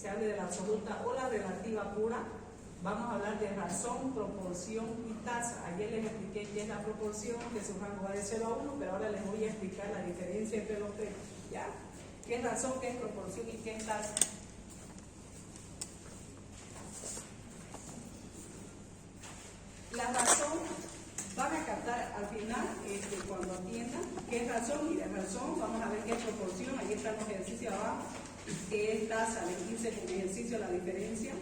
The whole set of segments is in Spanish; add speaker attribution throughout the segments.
Speaker 1: se hable de la absoluta o la relativa pura, vamos a hablar de razón, proporción y tasa. Ayer les expliqué qué es la proporción, que su rango va de 0 a 1, pero ahora les voy a explicar la diferencia entre los tres. ¿Ya? ¿Qué es razón, qué es proporción y qué es tasa? La razón, van a captar al final, cuando atiendan, qué es razón, y de razón vamos a ver qué es proporción. Ahí están los ejercicios abajo, qué es tasa, les hice con ejercicio la diferencia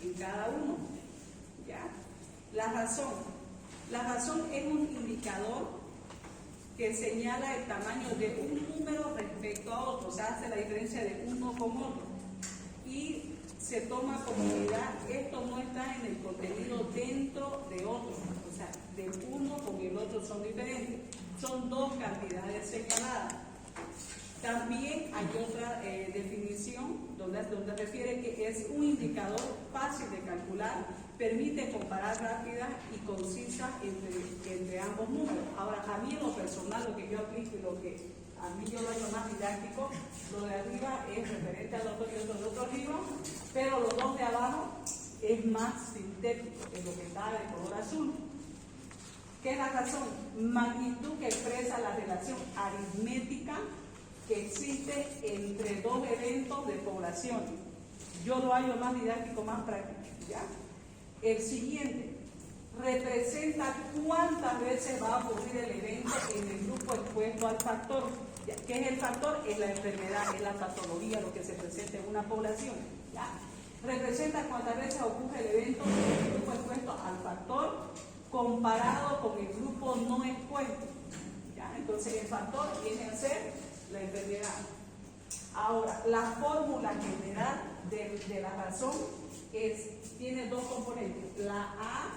Speaker 1: en cada uno. ¿Ya? La razón es un indicador que señala el tamaño de un número respecto a otro, o sea, hace la diferencia de uno con otro. Y se toma como unidad, esto no está en el contenido dentro de otro, o sea, de uno con el otro son diferentes, son dos cantidades separadas. También hay otra definición donde refiere que es un indicador fácil de calcular, permite comparar rápida y concisa entre ambos números. Ahora, a mí en lo personal, lo que yo aplico y lo que a mí yo lo hago más didáctico, lo de arriba es referente al otro y el otro arriba, pero los dos de abajo es más sintético, es lo que está de color azul. ¿Qué es la razón? Magnitud que expresa la relación aritmética que existe entre dos eventos de población. Yo lo hago más didáctico, más práctico. ¿Ya? El siguiente representa cuántas veces va a ocurrir el evento en el grupo expuesto al factor. ¿Qué es el factor? Es la enfermedad, es la patología, lo que se presenta en una población. ¿Ya? Representa cuántas veces ocurre el evento en el grupo expuesto al factor comparado con el grupo no expuesto. ¿Ya? Entonces el factor viene a ser la enfermedad. Ahora, la fórmula general de la razón tiene dos componentes, la A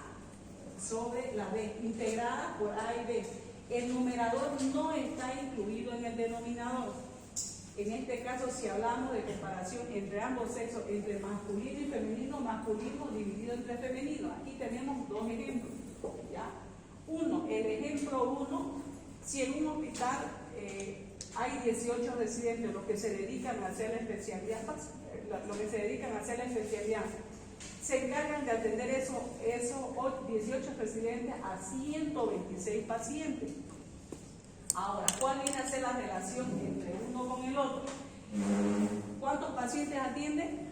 Speaker 1: sobre la B, integrada por A y B. El numerador no está incluido en el denominador. En este caso, si hablamos de comparación entre ambos sexos, entre masculino y femenino, masculino dividido entre femenino. Aquí tenemos dos ejemplos. ¿Ya? El ejemplo 1, si en un hospital hay 18 residentes, los que se dedican a hacer la especialidad, se encargan de atender esos 18 residentes a 126 pacientes. Ahora, ¿cuál viene a ser la relación entre uno con el otro? ¿Cuántos pacientes atienden?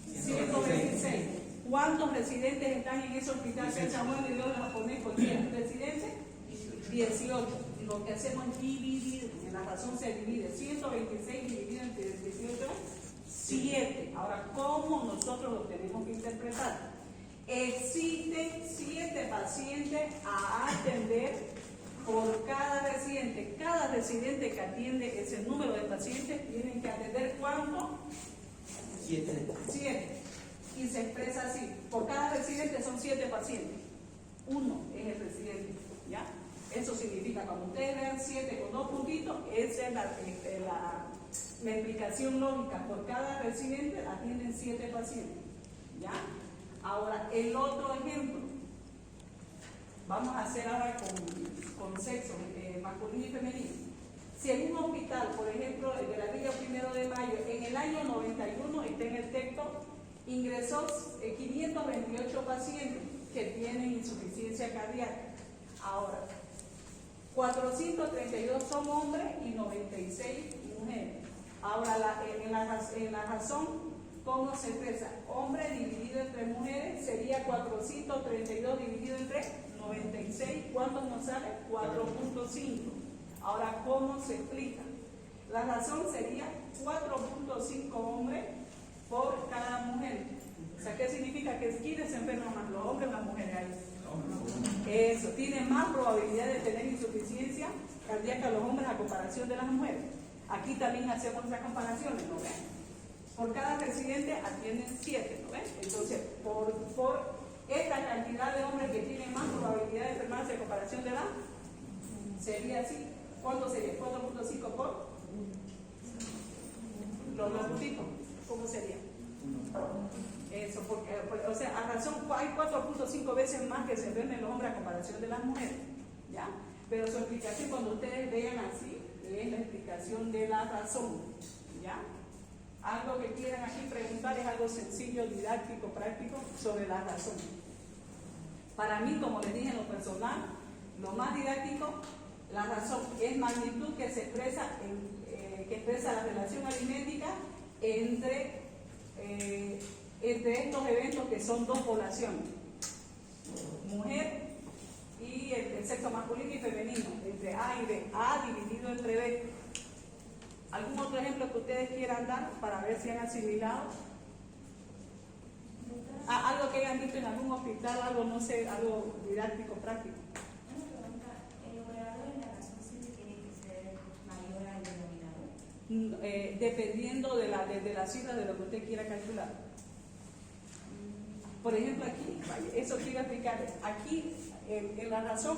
Speaker 1: 126. ¿Cuántos residentes están en ese hospital? San Samuel y los japoneses, ¿residentes? 18. Lo que hacemos es dividir, en la razón se divide, 126 dividido entre 18, 7. Ahora, ¿cómo nosotros lo tenemos que interpretar? Existen 7 pacientes a atender por cada residente. Cada residente que atiende ese número de pacientes tienen que atender ¿cuánto? 7. Y se expresa así, por cada residente son 7 pacientes. 1 es el residente, ¿ya? Eso significa, cuando ustedes vean 7 con 2 puntitos, esa es la explicación lógica. Por cada residente atienden 7 pacientes. ¿Ya? Ahora, el otro ejemplo. Vamos a hacer ahora con sexo, masculino y femenino. Si en un hospital, por ejemplo, el de la Villa 1 de Mayo, en el año 91, está en el texto, ingresó 528 pacientes que tienen insuficiencia cardíaca. Ahora, 432 son hombres y 96 mujeres. Ahora, en la razón, ¿cómo se expresa? Hombre dividido entre mujeres sería 432 dividido entre 96. ¿Cuántos nos sale? 4.5. Ahora, ¿cómo se explica? La razón sería 4.5 hombres por cada mujer. O sea, ¿qué significa? Que ¿quiénes se enferman más, los hombres o las mujeres ahí? Eso, tienen más probabilidad de tener insuficiencia cardíaca los hombres a comparación de las mujeres. Aquí también hacemos esas comparaciones, ¿no ven? Por cada residente atienden 7, ¿no ven? Entonces, por esta cantidad de hombres que tienen más probabilidad de enfermarse a comparación de la, sería así. ¿Cuánto sería? 4.5 por los dos puntitos. ¿Cómo sería? Eso, porque, o sea, a razón, hay 4.5 veces más que se enfermen los hombres a comparación de las mujeres, ¿ya? Pero su explicación, cuando ustedes vean así, es la explicación de la razón, ¿ya? Algo que quieran aquí preguntar es algo sencillo, didáctico, práctico sobre la razón. Para mí, como les dije en lo personal, lo más didáctico, la razón es magnitud que se expresa que expresa la relación aritmética entre estos eventos que son dos poblaciones, mujer y el sexo masculino y femenino, entre A y B, A dividido entre B. ¿Algún otro ejemplo que ustedes quieran dar para ver si han asimilado? Algo que hayan visto en algún hospital, algo, no sé, algo didáctico, práctico.
Speaker 2: Una pregunta, ¿el numerador en la razón siempre tiene que ser mayor al denominador?
Speaker 1: Dependiendo de la cifra de lo que usted quiera calcular. Por ejemplo, aquí, eso quiero explicarles. Aquí, en la razón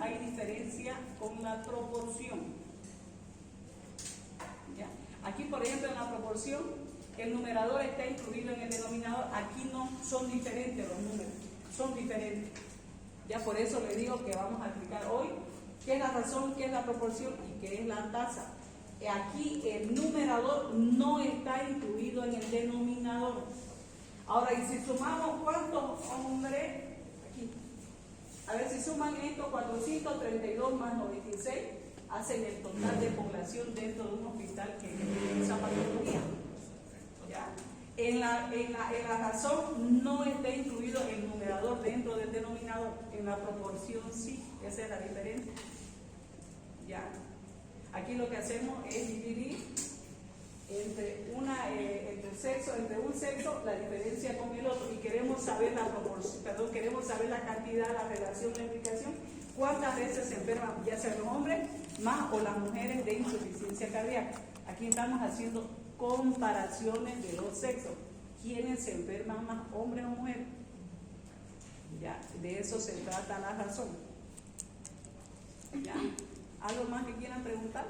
Speaker 1: hay diferencia con la proporción. ¿Ya? Aquí, por ejemplo, en la proporción, el numerador está incluido en el denominador. Aquí no, son diferentes los números, son diferentes. Ya por eso le digo que vamos a explicar hoy qué es la razón, qué es la proporción y qué es la tasa. Aquí el numerador no está incluido en el denominador. Ahora, y si sumamos cuántos hombres, aquí, a ver si suman esto, 432 más 96, hacen el total de población dentro de un hospital que tiene esa patología. ¿Ya? En la razón no está incluido el numerador dentro del denominador, en la proporción sí, esa es la diferencia. ¿Ya? Aquí lo que hacemos es dividir entre un sexo, la diferencia con el otro, y queremos saber la proporción, queremos saber la cantidad, la relación, la implicación, cuántas veces se enferman, ya sean los hombres más o las mujeres de insuficiencia cardíaca. Aquí estamos haciendo comparaciones de los sexos, quiénes se enferman más, hombres o mujeres. Ya, de eso se trata la razón. ¿Ya? ¿Algo más que quieran preguntar?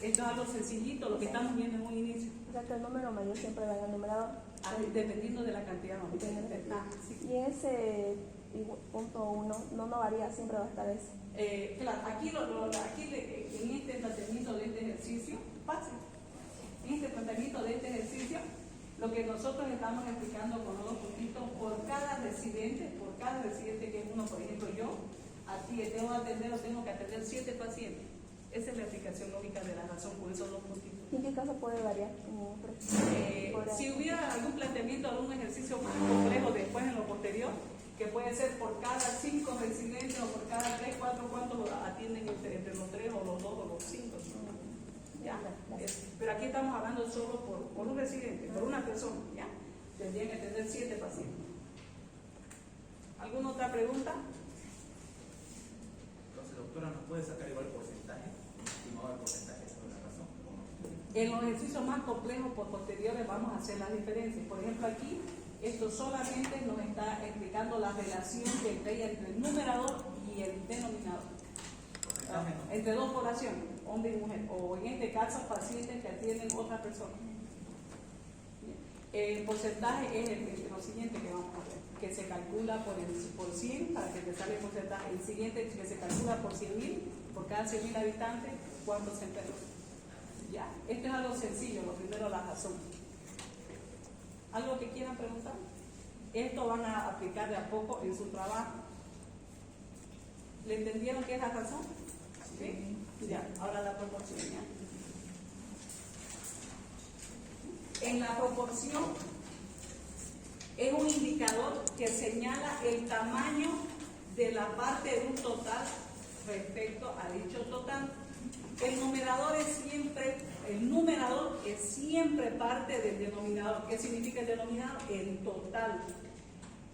Speaker 1: Esto es algo sencillito, lo que estamos viendo en un inicio.
Speaker 3: O sea que el número mayor siempre va en el numerador.
Speaker 1: Dependiendo de la cantidad. Sí.
Speaker 3: Y ese punto 1 no varía, siempre va a estar ese.
Speaker 1: Claro, aquí en este planteamiento de este ejercicio, fácil. En este planteamiento de este ejercicio, lo que nosotros estamos explicando con los dos puntitos, por cada residente que es uno, por ejemplo, yo, aquí tengo que atender 7 pacientes. Esa es la explicación lógica de la razón con esos dos puntitos.
Speaker 3: ¿Y en qué caso puede variar?
Speaker 1: Si hubiera algún planteamiento, algún ejercicio más complejo después en lo posterior, que puede ser por cada 5 residentes o por cada 3, 4, ¿cuántos atienden entre los 3 o los 2 o los 5? ¿Ya? Pero aquí estamos hablando solo por un residente, por una persona, ¿ya? Tendrían que tener 7 pacientes. ¿Alguna otra pregunta?
Speaker 4: Entonces, doctora, ¿nos puede sacar igual porcentaje? Estimado el porcentaje sobre la razón.
Speaker 1: En los ejercicios más complejos por posteriores vamos a hacer las diferencias. Por ejemplo, aquí esto solamente nos está explicando la relación que hay entre el numerador y el denominador. Entre dos poblaciones, hombre y mujer, o en este caso pacientes que atienden otra persona. El porcentaje es lo siguiente que vamos a ver, que se calcula por 100 para que te salga el porcentaje. El siguiente que se calcula por 100.000, por cada 100.000 habitantes, cuántos se enferman. ¿Ya? Esto es algo sencillo, lo primero la razón. ¿Algo que quieran preguntar? Esto van a aplicar de a poco en su trabajo. ¿Le entendieron qué es la razón? ¿Sí? Ya, ahora la proporción. ¿Ya? En la proporción es un indicador que señala el tamaño de la parte de un total respecto a dicho total. El numerador es siempre parte del denominador. ¿Qué significa el denominador? El total.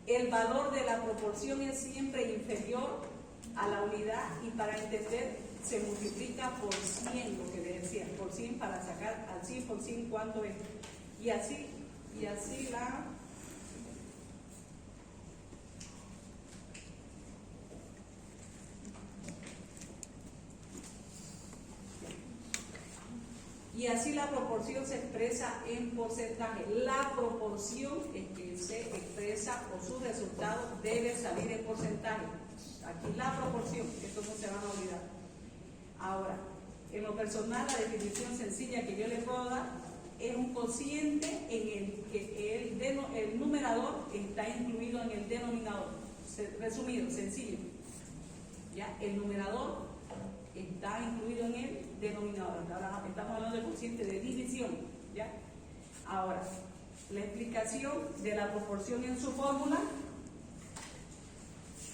Speaker 1: El valor de la proporción es siempre inferior a la unidad y para entender se multiplica por 100, lo que les decía, por 100 para sacar al 100 por 100 cuánto es. Y así la... Y así la proporción se expresa en porcentaje. La proporción es que se expresa o su resultado debe salir en porcentaje. Aquí la proporción, esto no se van a olvidar. Ahora, En lo personal, la definición sencilla que yo le puedo dar es un cociente en el que el numerador está incluido en el denominador. Resumido, sencillo. ¿Ya? El numerador está incluido en el denominador. Ahora estamos hablando del cociente de división. ¿Ya? Ahora, la explicación de la proporción en su fórmula.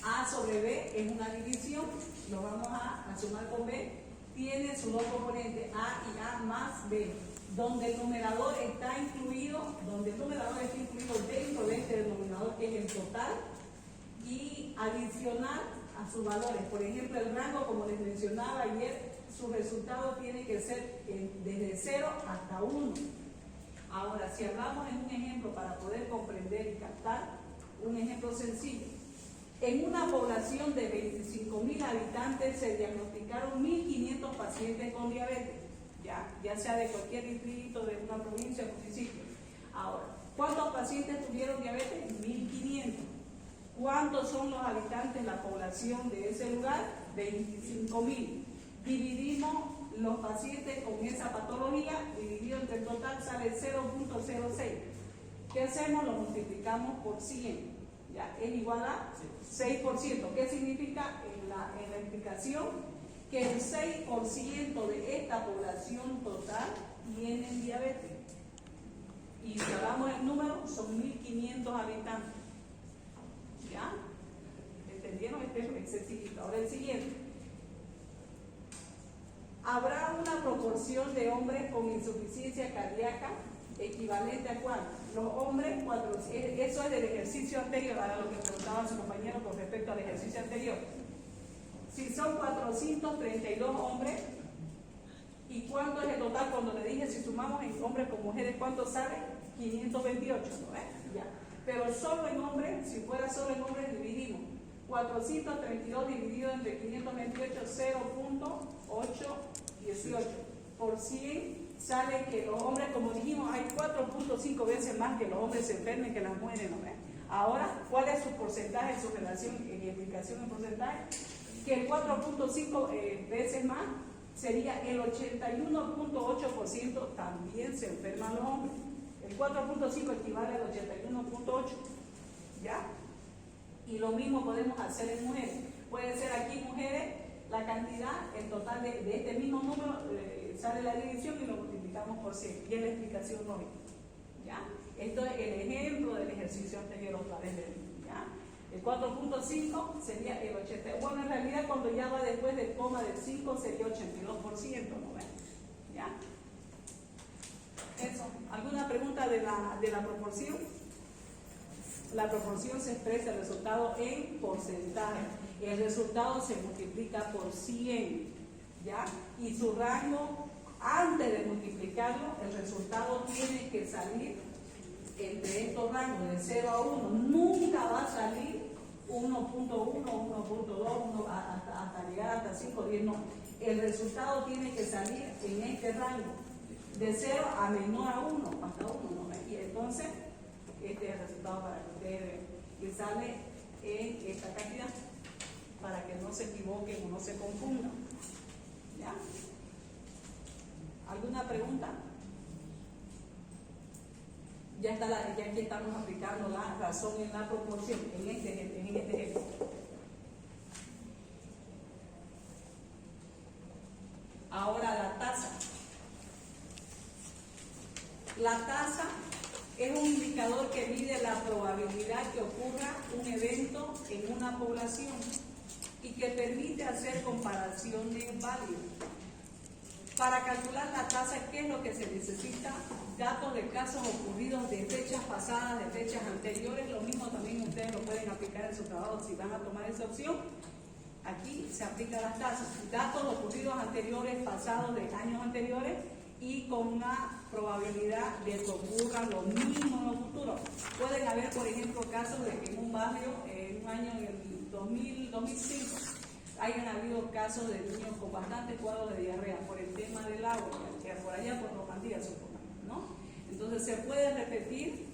Speaker 1: A sobre B es una división, lo vamos a sumar con B, tiene sus dos componentes, A y A más B, donde el numerador está incluido dentro de este denominador que es el total, y adicional a sus valores. Por ejemplo, el rango, como les mencionaba ayer, su resultado tiene que ser desde 0 hasta 1. Ahora, si hablamos en un ejemplo para poder comprender y captar, un ejemplo sencillo. En una población de 25.000 habitantes se diagnosticaron 1.500 pacientes con diabetes, ya sea de cualquier distrito, de una provincia o municipio. Ahora, ¿cuántos pacientes tuvieron diabetes? 1.500. ¿Cuántos son los habitantes, la población de ese lugar? 25.000. Dividimos los pacientes con esa patología, dividido entre el total sale 0.06. ¿Qué hacemos? Lo multiplicamos por 100. ¿Ya? Es igual a 6%. ¿Qué significa en la explicación? Que el 6% de esta población total tiene diabetes. Y si hablamos del número, son 1.500 habitantes. ¿Ya? ¿Entendieron? Este es sencillito. Ahora el siguiente. Habrá una proporción de hombres con insuficiencia cardíaca equivalente a cuánto. Los hombres, eso es del ejercicio anterior, ahora lo que preguntaba su compañero con respecto al ejercicio anterior. Si son 432 hombres, ¿y cuánto es el total? Cuando le dije si sumamos en hombres con mujeres, ¿cuánto sale? 528, ¿no ves? Ya. Pero solo en hombres, si fuera solo en hombres, dividimos. 432 dividido entre 528, 0.818. Por 100 sale que los hombres, como dijimos, hay 4.5 veces más que los hombres se enfermen que las mujeres, ¿no ven? Ahora, ¿cuál es su porcentaje, su relación en explicación en porcentaje? Que el 4.5 veces más sería el 81.8% también se enferman los hombres. El 4.5 equivale al 81.8, ¿ya? Y lo mismo podemos hacer en mujeres. Puede ser aquí mujeres, la cantidad, el total de este mismo número, sale la división y lo multiplicamos por 100. Y es la explicación lógica. ¿Ya? Esto es el ejemplo del ejercicio anterior otra vez. ¿Ya? El 4.5 sería el 80. Bueno, en realidad cuando ya va después del coma del 5 sería 82%, ¿no ven? ¿Ya? Eso. ¿Alguna pregunta de la proporción? La proporción se expresa el resultado en porcentaje. El resultado se multiplica por 100, ¿ya? Y su rango, antes de multiplicarlo, el resultado tiene que salir entre estos rangos de 0 a 1. Nunca va a salir 1.1, 1.2, hasta llegar hasta 5, 10, no. El resultado tiene que salir en este rango, de 0 a menor a 1, hasta 1, ¿no? Y entonces, este es el resultado para que ustedes vean. Y sale en esta cantidad, para que no se equivoquen o no se confundan. ¿Ya? ¿Alguna pregunta? Ya aquí estamos aplicando la razón en la proporción, en este ejemplo. Ahora la tasa. La tasa es un indicador que mide la probabilidad que ocurra un evento en una población y que permite hacer comparaciones válidas. Para calcular la tasa, ¿qué es lo que se necesita? Datos de casos ocurridos de fechas pasadas, de fechas anteriores. Lo mismo también ustedes lo pueden aplicar en su trabajo si van a tomar esa opción. Aquí se aplican las tasas. Datos ocurridos anteriores, pasados de años anteriores y con una probabilidad de que ocurra lo mismo en el futuro. Pueden haber, por ejemplo, casos de que en un barrio, en un año, en el 2005, hayan habido casos de niños con bastantes cuadros de diarrea por el tema del agua, que por allá por Normandía, supongamos, ¿no? Entonces se puede repetir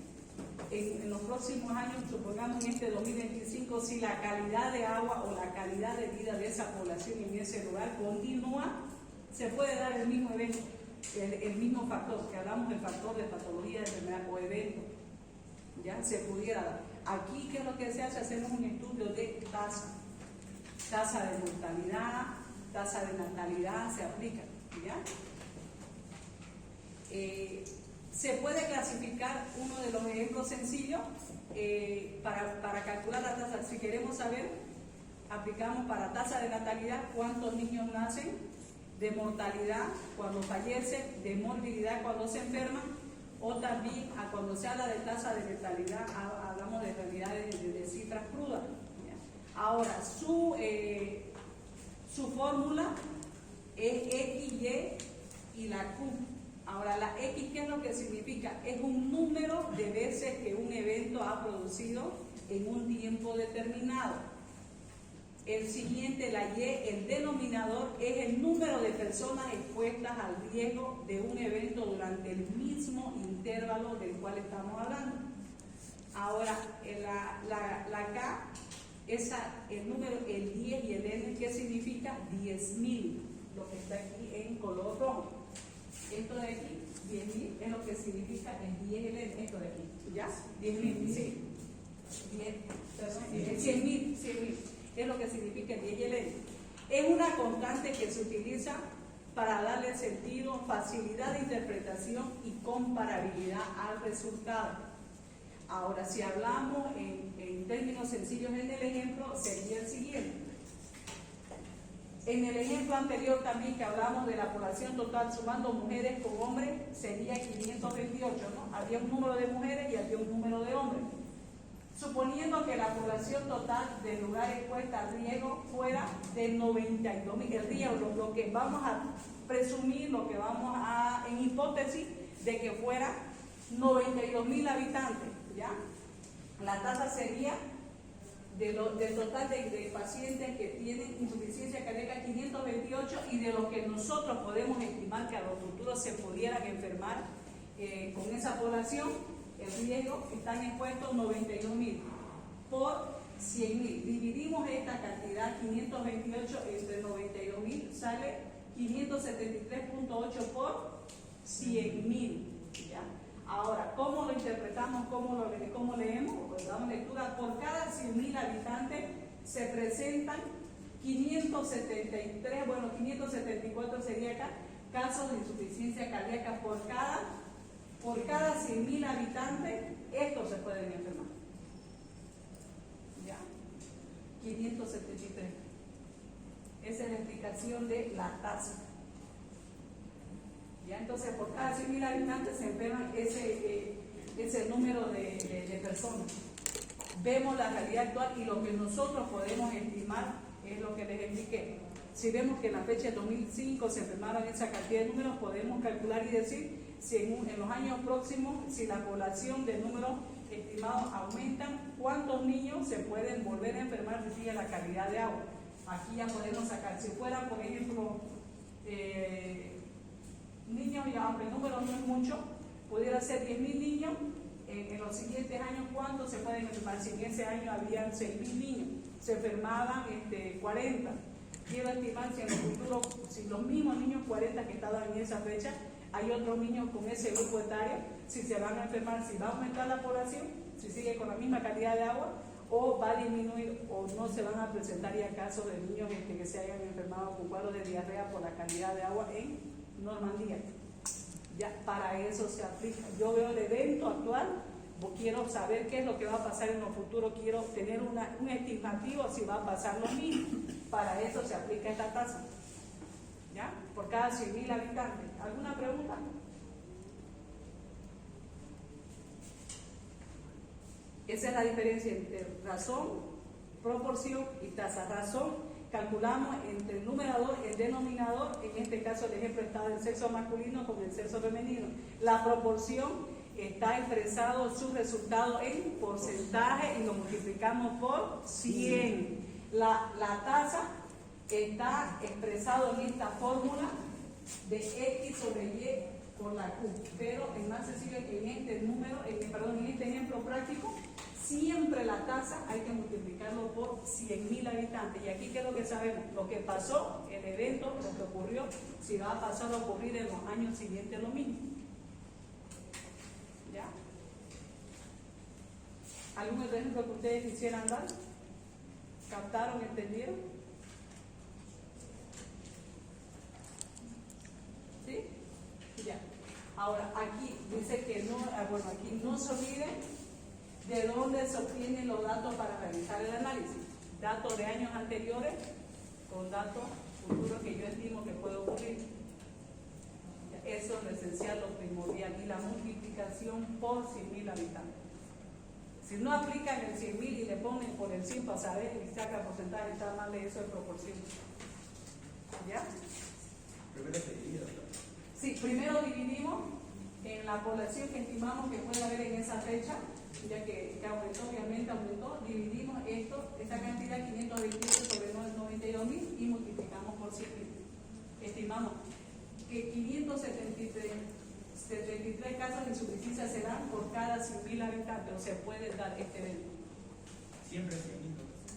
Speaker 1: en los próximos años, supongamos en este 2025, si la calidad de agua o la calidad de vida de esa población en ese lugar continúa se puede dar el mismo evento, el mismo factor, que hablamos del factor de patología, de enfermedad o evento, ya se pudiera dar. Aquí, ¿qué es lo que se hace? Hacemos un estudio de tasa de mortalidad, tasa de natalidad, se aplica, ¿ya? Se puede clasificar uno de los ejemplos sencillos para calcular la tasa. Si queremos saber, aplicamos para tasa de natalidad cuántos niños nacen, de mortalidad cuando fallecen, de morbilidad cuando se enferman, o también cuando se habla de tasa de letalidad hablamos de realidades de cifras crudas. ¿Ya? Ahora, su fórmula es XY y la Q. Ahora, la X, ¿qué es lo que significa? Es un número de veces que un evento ha producido en un tiempo determinado. El siguiente, la Y, el denominador, es el número de personas expuestas al riesgo de un evento durante el mismo intervalo del cual estamos hablando. Ahora, la K, el número, el 10 y el N, ¿qué significa? 10.000, lo que está aquí en color rojo. Esto de aquí, 10.000, es lo que significa el 10 y el N, esto de aquí, ¿ya? 10.000, sí. 100.000. Es lo que significa el 10 y el N. Es una constante que se utiliza para darle sentido, facilidad de interpretación y comparabilidad al resultado. Ahora, si hablamos en términos sencillos en el ejemplo, sería el siguiente. En el ejemplo anterior también que hablamos de la población total sumando mujeres con hombres, sería 528, ¿no? Había un número de mujeres y había un número de hombres. Suponiendo que la población total de lugares expuestos al riesgo fuera de 92.000, el riesgo, lo que vamos a presumir, lo que vamos a, en hipótesis, de que fuera 92.000 habitantes, ¿ya? La tasa sería del total de pacientes que tienen insuficiencia cardíaca 528 y de los que nosotros podemos estimar que a los futuros se pudieran enfermar con esa población, el riesgo están expuestos 92.000 por 100.000. Dividimos esta cantidad 528 entre 92.000, sale 573.8 por 100.000. ¿Ya? Ahora, ¿cómo lo interpretamos? ¿Cómo leemos? Pues damos lectura. Por cada 100.000 habitantes se presentan 573, bueno, 574 sería acá, casos de insuficiencia cardíaca por cada 100.000 habitantes, estos se pueden enfermar. ¿Ya? 573. Esa es la explicación de la tasa. ¿Ya? Entonces, por cada 100.000 habitantes se enferman ese número de personas. Vemos la realidad actual y lo que nosotros podemos estimar es lo que les expliqué. Si vemos que en la fecha de 2005 se enfermaron esa cantidad de números, podemos calcular y decir si en los años próximos, si la población de números estimados aumentan, cuántos niños se pueden volver a enfermar si sigue la calidad de agua. Aquí ya podemos sacar, si fuera, por ejemplo, niños, aunque el número no es mucho, pudiera ser 10.000 niños, en los siguientes años, ¿cuántos se pueden enfermar? Si en ese año habían 6.000 niños, se enfermaban 40. Quiero estimar si en el futuro, si los mismos niños 40 que estaban en esa fecha, hay otros niños con ese grupo etario, si se van a enfermar, si va a aumentar la población, si sigue con la misma calidad de agua, o va a disminuir, o no se van a presentar ya casos de niños que se hayan enfermado con cuadros de diarrea por la calidad de agua en Normandía. Ya para eso se aplica. Yo veo el evento actual, quiero saber qué es lo que va a pasar en los futuros, quiero tener un estimativo si va a pasar lo mismo. Para eso se aplica esta tasa. ¿Ya? Por cada 100.000 habitantes. ¿Alguna pregunta? Esa es la diferencia entre razón, proporción y tasa. Razón, calculamos entre el numerador y el denominador, en este caso el ejemplo está del sexo masculino con el sexo femenino. La proporción está expresado su resultado en porcentaje y lo multiplicamos por 100. La tasa está expresado en esta fórmula de X sobre Y por la Q, pero es más sencillo que en este número, en este ejemplo práctico, siempre la tasa hay que multiplicarlo por 100.000 habitantes. Y aquí, ¿qué es lo que sabemos? Lo que pasó, el evento, lo que ocurrió, si va a pasar a ocurrir en los años siguientes lo mismo. ¿Ya? ¿Algún otro ejemplo que ustedes quisieran dar? ¿Captaron? ¿Entendieron? ¿Sí? Ya. Ahora, aquí dice que no, bueno, aquí no se olviden de dónde se obtienen los datos para realizar el análisis. Datos de años anteriores con datos futuros que yo estimo que puede ocurrir. Eso es lo esencial, lo primordial. Y la multiplicación por 100.000 habitantes. Si no aplican el 100.000 y le ponen por el 100 para saber y saca porcentaje, está mal de eso de proporción. ¿Ya?
Speaker 4: Primero se divide, ¿no?
Speaker 1: Sí, primero dividimos en la población que estimamos que puede haber en esa fecha, ya que aumentó, obviamente aumentó, dividimos esta cantidad 528 sobre 92.000 y multiplicamos por 100.000. Estimamos que 573 casos de insuficiencia se dan por cada 100.000 habitantes, o se puede dar este evento.
Speaker 4: Siempre 100.000.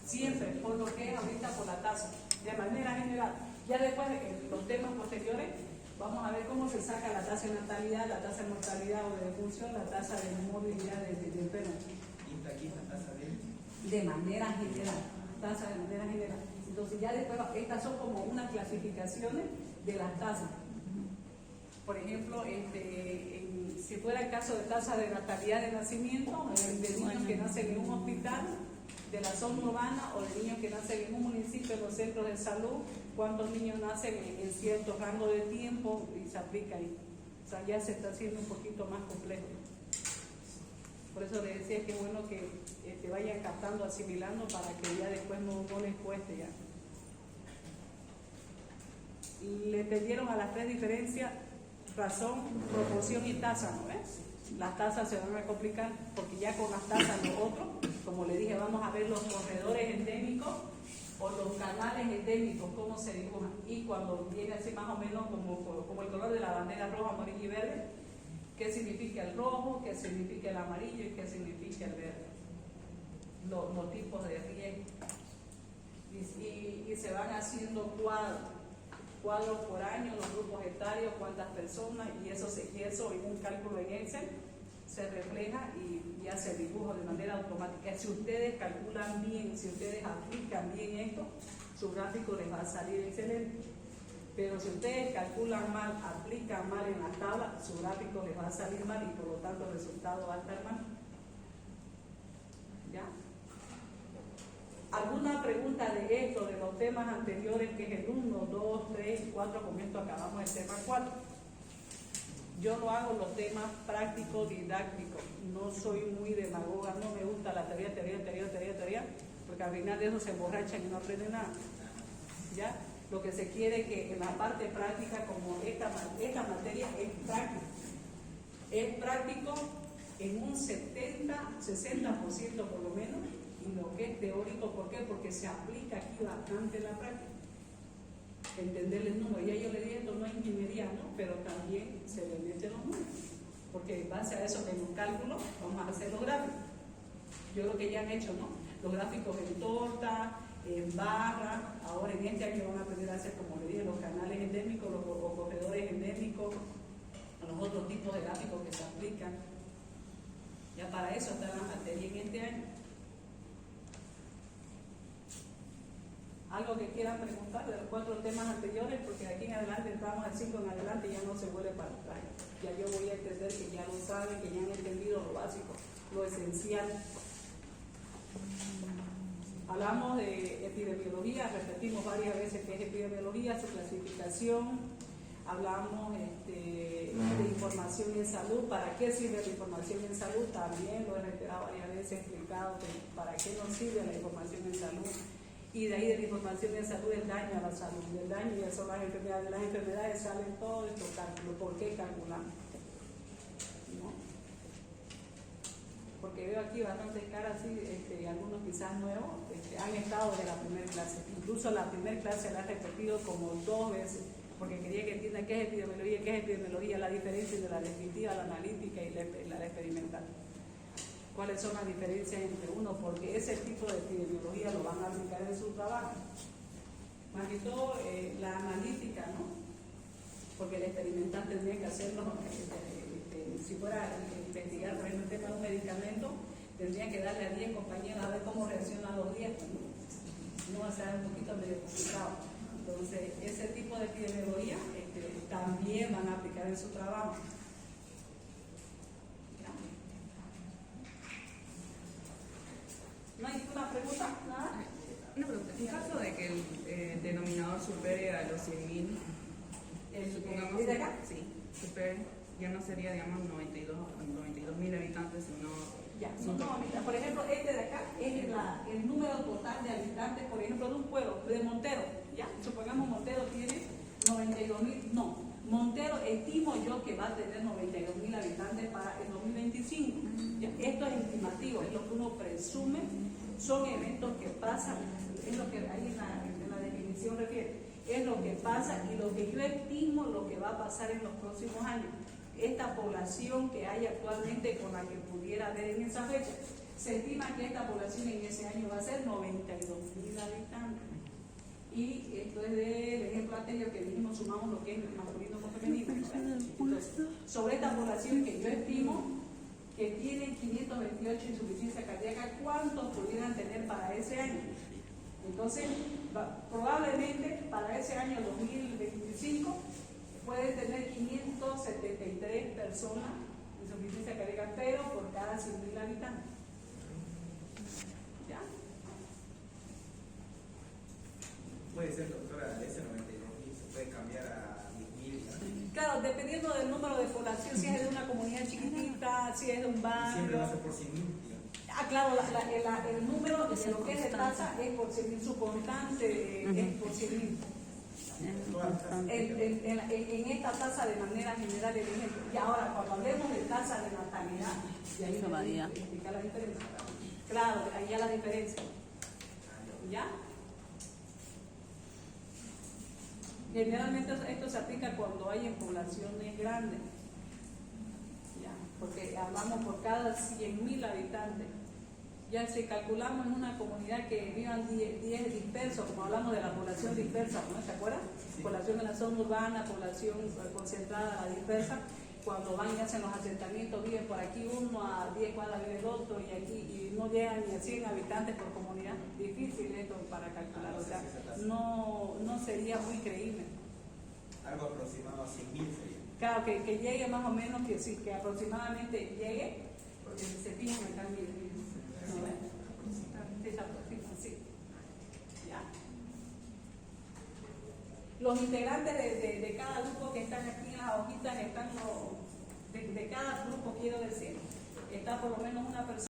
Speaker 1: Siempre, por lo que es ahorita por la tasa, de manera general. Ya después, en los temas posteriores, vamos a ver cómo se saca la tasa de natalidad, la tasa de mortalidad o de defunción, la tasa de movilidad de enfermos.
Speaker 4: Aquí la tasa
Speaker 1: de manera general, tasa de manera general. Entonces ya después, estas son como unas clasificaciones de las tasas. Por ejemplo, si fuera el caso de tasa de natalidad de nacimiento, de niños que nacen en un hospital, de la zona urbana o de niños que nacen en un municipio, en los centros de salud, cuántos niños nacen en cierto rango de tiempo y se aplica ahí. O sea, ya se está haciendo un poquito más complejo. Por eso les decía que es bueno que vayan captando, asimilando para que ya después no les cueste ya. Le pedieron a las tres diferencias razón, proporción y tasa, ¿no ves? Las tasas se van a complicar porque ya con las tasas lo otro, como le dije, vamos a ver los corredores endémicos o los canales endémicos, cómo se dibujan. Y cuando viene así más o menos como el color de la bandera roja, amarillo y verde, qué significa el rojo, qué significa el amarillo y qué significa el verde. Los tipos de riesgo. Y se van haciendo cuadros por año, los grupos etarios, cuántas personas, y eso en un cálculo en Excel se refleja y ya se dibuja de manera automática. Si ustedes calculan bien, si ustedes aplican bien esto, su gráfico les va a salir excelente. Pero si ustedes calculan mal, aplican mal en la tabla, su gráfico les va a salir mal y por lo tanto el resultado va a estar mal. ¿Ya? ¿Alguna pregunta de esto, de los temas anteriores, que es el 1, 2, 3, 4, con esto acabamos el tema 4? Yo no hago los temas prácticos, didácticos, no soy muy demagoga, no me gusta la teoría, porque al final de eso se emborrachan y no aprenden nada. ¿Ya? Lo que se quiere es que en la parte práctica, como esta materia es práctica, es práctico en un 60% por lo menos, y lo que es teórico, ¿por qué? Porque se aplica aquí bastante la práctica. Entender el número, ya yo le dije, esto no es ingeniería, ¿no? Pero también se le meten los números, porque en base a eso, en los cálculos, vamos a hacer los gráficos. Yo creo que ya han hecho, ¿no? Los gráficos en torta, en barra, ahora en este año van a aprender a hacer, como le dije, los canales endémicos, los corredores endémicos, los otros tipos de gráficos que se aplican. Ya para eso está la materia en este año. ¿Algo que quieran preguntar de los 4 temas anteriores? Porque de aquí en adelante entramos al 5 en adelante y ya no se vuelve para atrás. Ya yo voy a entender que ya lo saben, que ya han entendido lo básico, lo esencial. Hablamos de epidemiología, repetimos varias veces que es epidemiología, su clasificación. Hablamos de información en salud. ¿Para qué sirve la información en salud? También lo he reiterado varias veces, explicado que para qué nos sirve la información en salud. Y de ahí de la información en salud, el daño a la salud. El daño ya son las enfermedades. De las enfermedades salen todos estos cálculos. ¿Por qué calculamos? ¿No? Porque veo aquí bastantes caras así, algunos quizás nuevos, han estado de la primera clase. Incluso la primera clase la he repetido como 2 veces, porque quería que entiendan qué es epidemiología, la diferencia entre la descriptiva, la analítica y la experimental. cuáles son las diferencias entre uno, porque ese tipo de epidemiología lo van a aplicar en su trabajo. Más que todo la analítica, ¿no? Porque el experimental tendría que hacerlo, si fuera a investigar, por ejemplo, el tema de un medicamento, tendría que darle a 10 compañeros a ver cómo reaccionan los 10. No va a ser un poquito medio complicado. Entonces, ese tipo de epidemiología también van a aplicar en su trabajo. ¿Ya? ¿No hay ninguna pregunta? ¿Nada?
Speaker 5: Una pregunta. En caso de que el denominador supere a los 100.000, supongamos
Speaker 1: ¿de acá?
Speaker 5: sí, supere, ya no sería, digamos, 92.000 habitantes, sino...
Speaker 1: Ya, no, mira, por ejemplo, este de acá es el número total de habitantes, por ejemplo, de un pueblo, de Montero, ¿ya? Supongamos Montero tiene 92.000, no, Montero estimo yo que va a tener 92.000 habitantes para el 2025. ¿Ya? Esto es estimativo, es lo que uno presume, son eventos que pasan, es lo que ahí en la definición refiere, es lo que pasa y lo que yo estimo lo que va a pasar en los próximos años. Esta población que hay actualmente con la que pudiera haber en esa fecha, se estima que esta población en ese año va a ser 92.000 habitantes. Y esto es del ejemplo anterior que dijimos, sumamos lo que es masculino con femenino. Entonces, sobre esta población que yo estimo que tiene 528 insuficiencia cardíaca, ¿cuántos pudieran tener para ese año? Entonces, probablemente para ese año 2025 pueden tener 573 personas de insuficiencia cardíaca, pero por cada 100.000 habitantes. ¿Ya?
Speaker 4: Puede ser, doctora, de ese 92.000 se puede cambiar a 10.000.
Speaker 1: Claro, dependiendo del número de población, si es de una comunidad chiquitita, si es de un barrio.
Speaker 4: Siempre va a ser por 100.000.
Speaker 1: Claro, el número de lo que es de tasa es por 100.000, su constante es por 100.000. En esta tasa de manera general, el ejemplo. Y ahora, cuando hablemos de tasa de natalidad, y ahí me voy a explicar la diferencia. Claro, ahí ya la diferencia. ¿Ya? Generalmente esto se aplica cuando hay en poblaciones grandes. ¿Ya? Porque hablamos por cada 100.000 habitantes. Ya si calculamos en una comunidad que vivan 10 dispersos, como hablamos de la población dispersa, ¿no? ¿Se acuerdan? Sí. Población en la zona urbana, población concentrada, la dispersa, cuando van y hacen los asentamientos, viven por aquí uno, a 10 cuadras vive el otro, y aquí y no llegan ni a 100 habitantes por comunidad. Difícil esto para calcular, o sea, no sería muy creíble.
Speaker 4: Algo aproximado a 100.000 sería.
Speaker 1: Claro, que llegue más o menos, que sí, que aproximadamente llegue, porque si se fijan acá, miren. Sí. ¿Ya? Los integrantes de cada grupo que están aquí en las hojitas están de cada grupo, quiero decir.